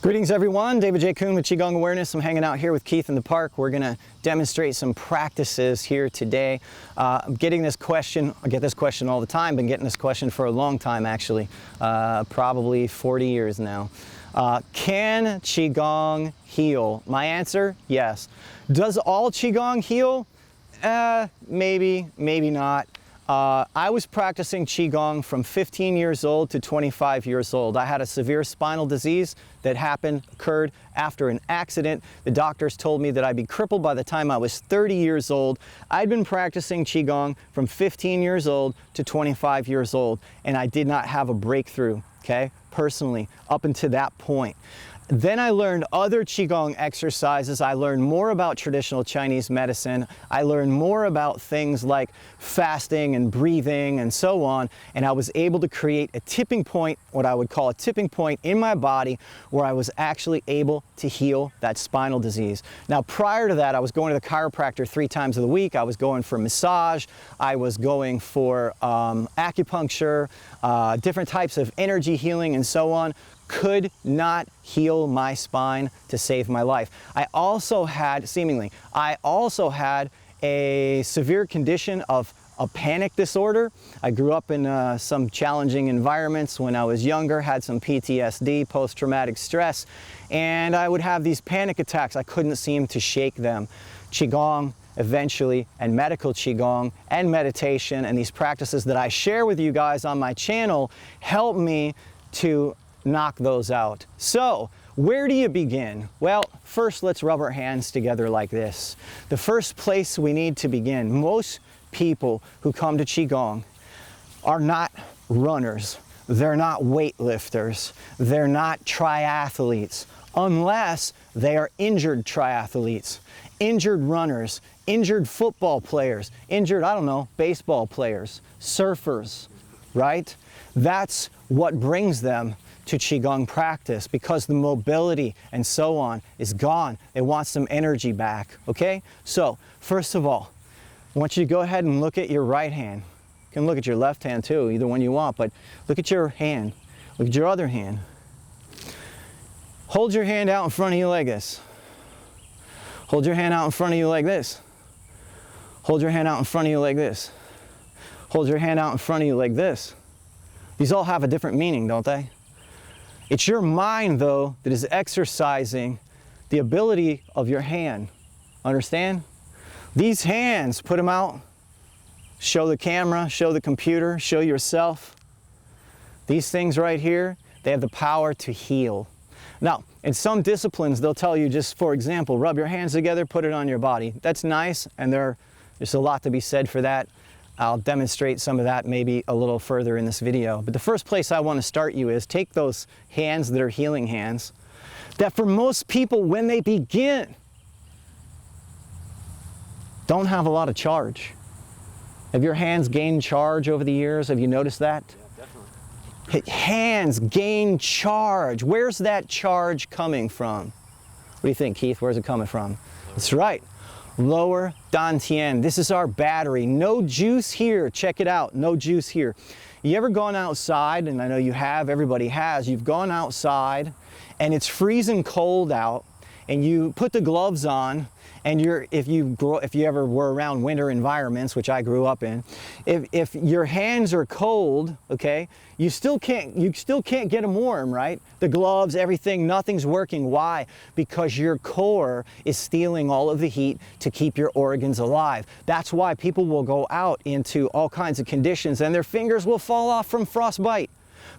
Greetings everyone, David J. Coon with Qigong Awareness. I'm hanging out here with Keith in the park. We're going to demonstrate some practices here today. I'm getting this question, I get this question all the time, been getting this question for a long time actually, probably 40 years now. Can Qigong heal? My answer, yes. Does all Qigong heal? Maybe, maybe not. I was practicing Qigong from 15 years old to 25 years old. I had a severe spinal disease that occurred after an accident. The doctors told me that I'd be crippled by the time I was 30 years old. I'd been practicing Qigong from 15 years old to 25 years old, and I did not have a breakthrough, okay, personally, up until that point. Then I learned other Qigong exercises. I learned more about traditional Chinese medicine. I learned more about things like fasting and breathing and so on. And I was able to create a tipping point, what I would call a tipping point in my body, where I was actually able to heal that spinal disease. Now, prior to that, I was going to the chiropractor 3 times a week. I was going for massage. I was going for acupuncture, different types of energy healing and so on. Could not heal my spine to save my life. I also had a severe condition of a panic disorder. I grew up in some challenging environments when I was younger, had some PTSD, post-traumatic stress, and I would have these panic attacks. I couldn't seem to shake them. Qigong eventually, and medical Qigong and meditation and these practices that I share with you guys on my channel help me to knock those out. So, where do you begin? Well, first let's rub our hands together like this. The first place we need to begin, most people who come to Qigong are not runners, they're not weightlifters, they're not triathletes, unless they are injured triathletes, injured runners, injured football players, injured, I don't know, baseball players, surfers, right? That's what brings them to Qigong practice, because the mobility and so on is gone. They want some energy back, okay? So, first of all, I want you to go ahead and look at your right hand. You can look at your left hand too, either one you want, but look at your hand. Look at your other hand. Hold your hand out in front of you like this. Hold your hand out in front of you like this. Hold your hand out in front of you like this. Hold your hand out in front of you like this. These all have a different meaning, don't they? It's your mind, though, that is exercising the ability of your hand. Understand? These hands, put them out. Show the camera, show the computer, show yourself. These things right here, they have the power to heal. Now, in some disciplines, they'll tell you just, for example, rub your hands together, put it on your body. That's nice, and there's a lot to be said for that. I'll demonstrate some of that maybe a little further in this video. But the first place I want to start you is take those hands that are healing hands, that for most people when they begin, don't have a lot of charge. Have your hands gained charge over the years? Have you noticed that? Yeah, definitely. Hands gain charge. Where's that charge coming from? What do you think, Keith? Where's it coming from? That's right. Lower Dan Tien. This is our battery. No juice here. Check it out. No juice here. You ever gone outside, and I know you have, everybody has, you've gone outside and it's freezing cold out, and you put the gloves on, and if you ever were around winter environments, which I grew up in, if your hands are cold, okay, you still can't get them warm, right? The gloves, everything, nothing's working. Why? Because your core is stealing all of the heat to keep your organs alive. That's why people will go out into all kinds of conditions and their fingers will fall off from frostbite.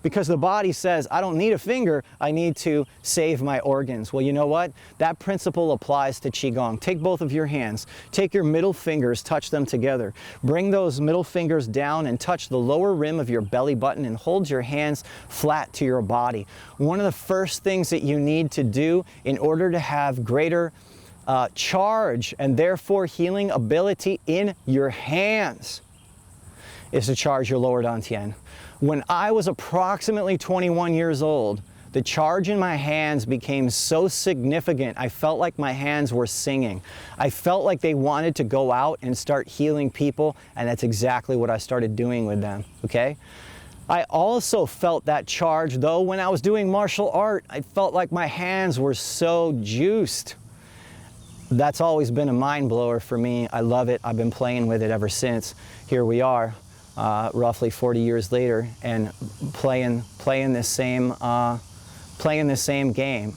Because the body says, I don't need a finger, I need to save my organs. Well, you know what? That principle applies to Qigong. Take both of your hands, take your middle fingers, touch them together. Bring those middle fingers down and touch the lower rim of your belly button and hold your hands flat to your body. One of the first things that you need to do in order to have greater charge and therefore healing ability in your hands is to charge your lower Dan Tien. When I was approximately 21 years old, the charge in my hands became so significant, I felt like my hands were singing. I felt like they wanted to go out and start healing people, and that's exactly what I started doing with them, okay? I also felt that charge though when I was doing martial art. I felt like my hands were so juiced. That's always been a mind blower for me. I love it. I've been playing with it ever since. Here we are, roughly 40 years later, and playing the same game.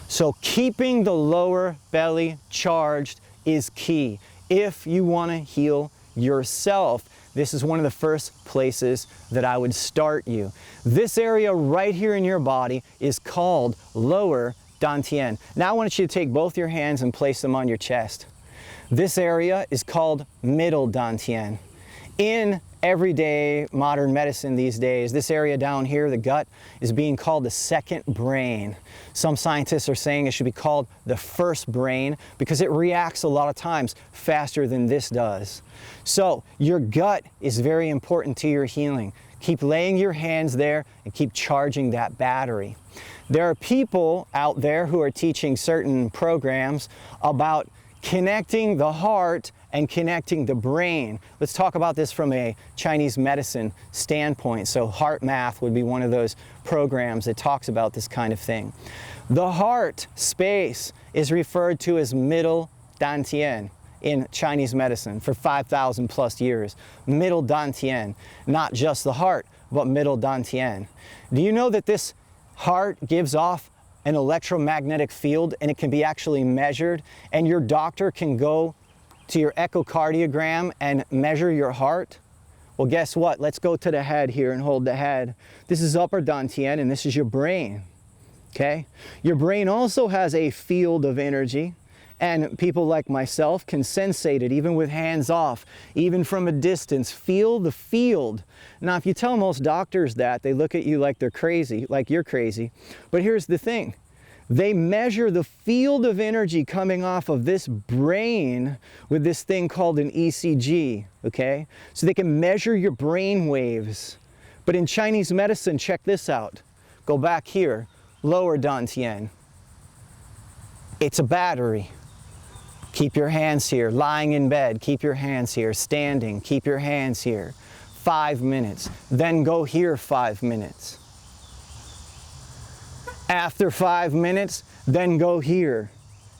So keeping the lower belly charged is key if you want to heal yourself. This is one of the first places that I would start you. This area right here in your body is called lower Dan Tien. Now I want you to take both your hands and place them on your chest. This area is called middle Dan Tien. In everyday modern medicine these days, this area down here, the gut, is being called the second brain. Some scientists are saying it should be called the first brain because it reacts a lot of times faster than this does. So your gut is very important to your healing. Keep laying your hands there and keep charging that battery. There are people out there who are teaching certain programs about connecting the heart and connecting the brain. Let's talk about this from a Chinese medicine standpoint. So heart math would be one of those programs that talks about this kind of thing. The heart space is referred to as middle Dan Tien in Chinese medicine for 5,000 plus years. Middle Dan Tien, not just the heart, but middle Dan Tien. Do you know that this heart gives off an electromagnetic field and it can be actually measured, and your doctor can go to your echocardiogram and measure your heart? Well, guess what? Let's go to the head here and hold the head. This is upper Dan Tien and this is your brain, okay? Your brain also has a field of energy, and people like myself can sensate it even with hands off, even from a distance. Feel the field. Now, if you tell most doctors that, they look at you like they're crazy, like you're crazy. But here's the thing. They measure the field of energy coming off of this brain with this thing called an ECG, okay? So they can measure your brain waves. But in Chinese medicine, check this out. Go back here, lower Dan Tien. It's a battery. Keep your hands here. Lying in bed, keep your hands here. Standing, keep your hands here. 5 minutes. Then go here 5 minutes. After 5 minutes, then go here.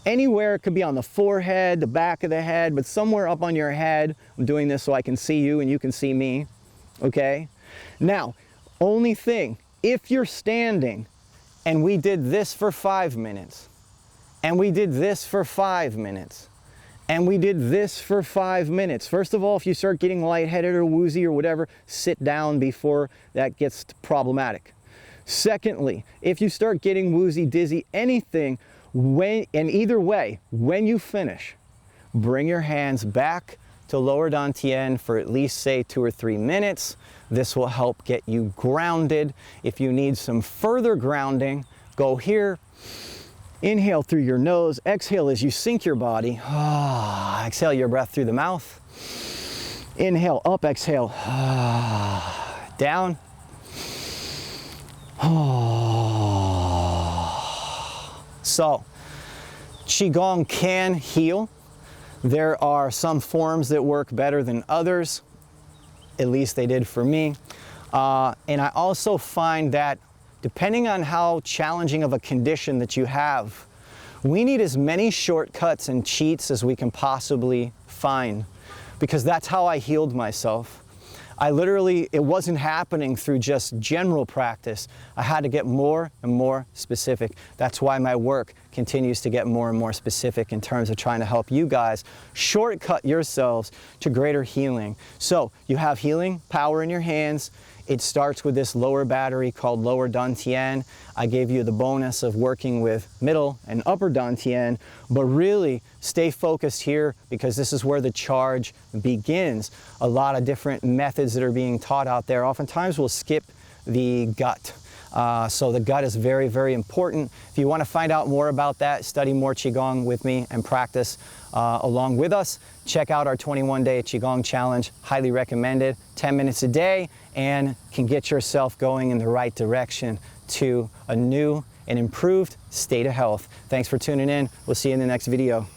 Anywhere, it could be on the forehead, the back of the head, but somewhere up on your head. I'm doing this so I can see you and you can see me, okay? Now, only thing, if you're standing and we did this for 5 minutes, and we did this for 5 minutes, and we did this for 5 minutes. First of all, if you start getting lightheaded or woozy or whatever, sit down before that gets problematic. Secondly, if you start getting woozy, dizzy, anything, and either way, when you finish, bring your hands back to lower Dan Tien for at least, say, 2 or 3 minutes. This will help get you grounded. If you need some further grounding, go here. Inhale through your nose, exhale as you sink your body. Exhale your breath through the mouth. Inhale up, exhale. Down. So, Qigong can heal. There are some forms that work better than others. At least they did for me. And I also find that depending on how challenging of a condition that you have, we need as many shortcuts and cheats as we can possibly find, because that's how I healed myself. It wasn't happening through just general practice. I had to get more and more specific. That's why my work continues to get more and more specific in terms of trying to help you guys shortcut yourselves to greater healing. So you have healing power in your hands. It starts with this lower battery called lower Dan Tien. I gave you the bonus of working with middle and upper Dan Tien, but really stay focused here because this is where the charge begins. A lot of different methods that are being taught out there oftentimes will skip the gut. So the gut is very, very important. If you want to find out more about that, study more Qigong with me and practice along with us, check out our 21-day Qigong challenge. Highly recommended. 10 minutes a day and can get yourself going in the right direction to a new and improved state of health. Thanks for tuning in. We'll see you in the next video.